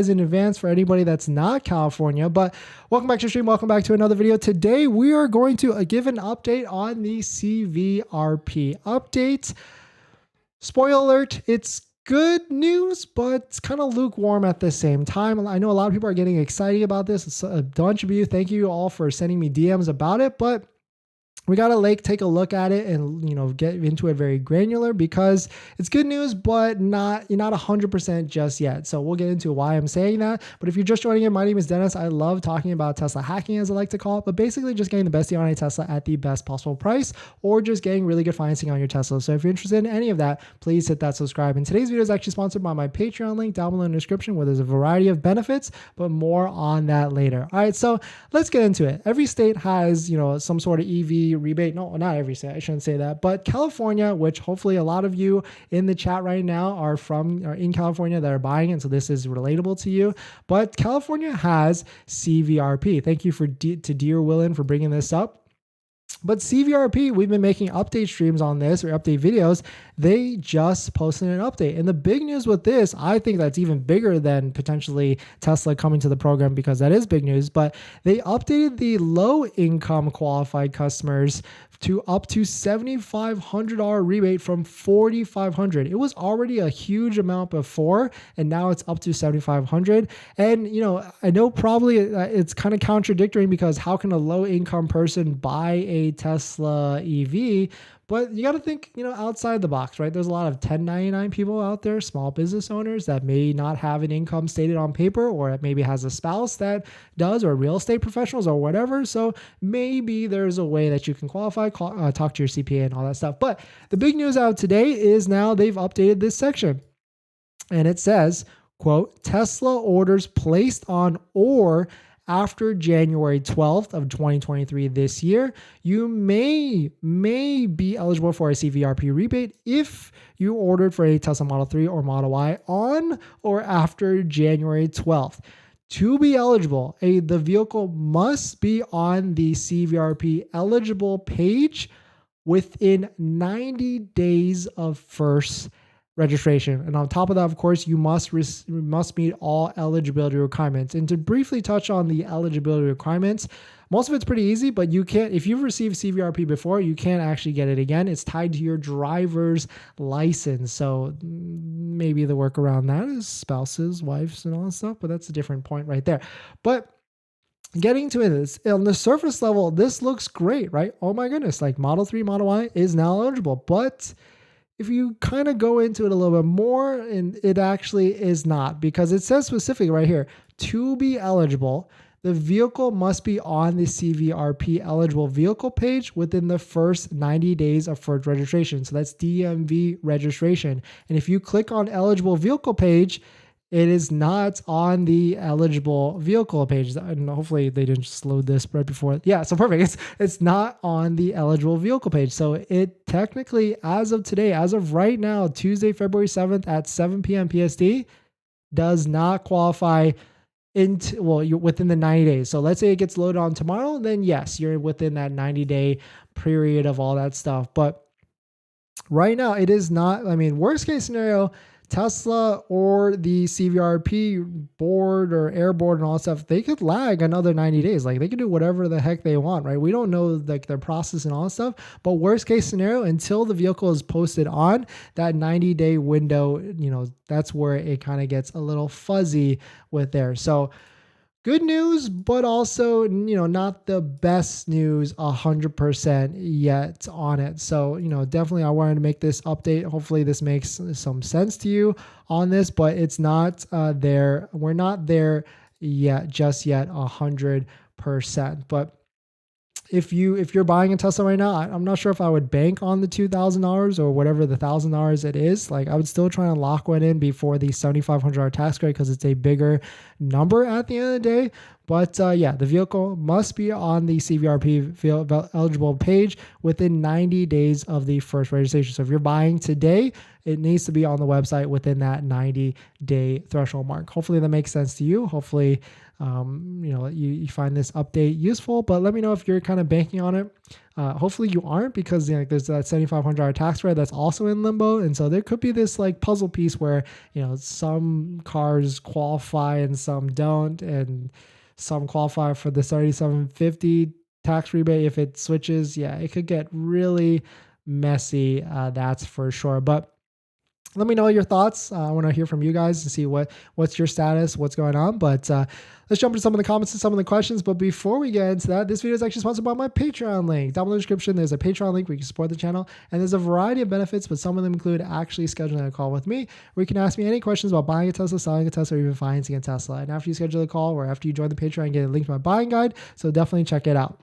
in advance for anybody that's not California. But welcome back to the stream. Welcome back to another video. Today we are going to give an update on the CVRP update. Spoiler alert, it's good news, but it's kind of lukewarm at the same time. I know a lot of people are getting excited about this. It's a bunch of you. Thank you all for sending me DMs about it, but we got to take a look at it and, get into it very granular because it's good news, but you're not 100% just yet. So we'll get into why I'm saying that. But if you're just joining in, my name is Dennis. I love talking about Tesla hacking, as I like to call it, but basically just getting the best deal on a Tesla at the best possible price, or just getting really good financing on your Tesla. So if you're interested in any of that, please hit that subscribe. And today's video is actually sponsored by my Patreon link down below in the description, where there's a variety of benefits, but more on that later. All right, so let's get into it. Every state has, some sort of EV rebate. No, not every state. I shouldn't say that. But California, which hopefully a lot of you in the chat right now are in California that are buying it, so this is relatable to you. But California has CVRP. Thank you to Dear Willin for bringing this up. But CVRP, we've been making update streams on this, or update videos. They just posted an update. And the big news with this, I think that's even bigger than potentially Tesla coming to the program, because that is big news, but they updated the low income qualified customers to up to $7,500 rebate from $4,500. It was already a huge amount before, and now it's up to $7,500. And, I know probably it's kind of contradictory, because how can a low income person buy a Tesla EV? But you got to think, outside the box, right? There's a lot of 1099 people out there, small business owners that may not have an income stated on paper, or maybe has a spouse that does, or real estate professionals or whatever. So maybe there's a way that you can qualify, talk to your CPA and all that stuff. But the big news out today is now they've updated this section, and it says, quote, Tesla orders placed on or after January 12th of 2023 this year, you may be eligible for a CVRP rebate if you ordered for a Tesla Model 3 or Model Y on or after January 12th. To be eligible, the vehicle must be on the CVRP eligible page within 90 days of first registration. And on top of that, of course, you must meet all eligibility requirements. And to briefly touch on the eligibility requirements, most of it's pretty easy, but you can't, if you've received CVRP before, you can't actually get it again. It's tied to your driver's license. So maybe the workaround that is spouses, wives, and all that stuff, but that's a different point right there. But getting to it, on the surface level, this looks great, right? Oh my goodness, like Model 3, Model Y is now eligible. But if you kind of go into it a little bit more, and it actually is not, because it says specifically right here, to be eligible, the vehicle must be on the CVRP eligible vehicle page within the first 90 days of first registration. So that's DMV registration. And if you click on eligible vehicle page, it is not on the eligible vehicle page. And hopefully they didn't just load this right before. Yeah, so perfect. It's not on the eligible vehicle page. So it technically, as of today, as of right now, Tuesday, February 7th at 7 p.m. PST, does not qualify you're within the 90 days. So let's say it gets loaded on tomorrow, then yes, you're within that 90-day period of all that stuff. But right now it is not. Worst case scenario, Tesla or the CVRP board or air board and all that stuff, they could lag another 90 days. Like, they could do whatever the heck they want, right? We don't know their process and all that stuff, but worst case scenario, until the vehicle is posted on that 90-day window, that's where it kind of gets a little fuzzy with there. So good news, but also, not the best news 100% yet on it. So, definitely I wanted to make this update. Hopefully this makes some sense to you on this, but it's not there. We're not there yet, just yet 100%. But if you're buying a Tesla right now, I'm not sure if I would bank on the $2,000 or whatever the $1,000 it is. Like, I would still try and lock one in before the $7,500 tax credit, because it's a bigger number at the end of the day. But yeah, the vehicle must be on the CVRP eligible page within 90 days of the first registration. So if you're buying today, it needs to be on the website within that 90-day threshold mark. Hopefully that makes sense to you. Hopefully, you find this update useful, but let me know if you're kind of banking on it. Hopefully you aren't, because there's that $7,500 tax credit that's also in limbo. And so there could be this like puzzle piece where, some cars qualify and some don't, and some qualify for the $3,750 tax rebate. If it switches, it could get really messy. That's for sure. But let me know your thoughts. I want to hear from you guys to see what's your status, what's going on. But let's jump into some of the comments and some of the questions. But before we get into that, this video is actually sponsored by my Patreon link. Down in the description, there's a Patreon link where you can support the channel. And there's a variety of benefits, but some of them include actually scheduling a call with me, where you can ask me any questions about buying a Tesla, selling a Tesla, or even financing a Tesla. And after you schedule a call, or after you join the Patreon, get a link to my buying guide. So definitely check it out.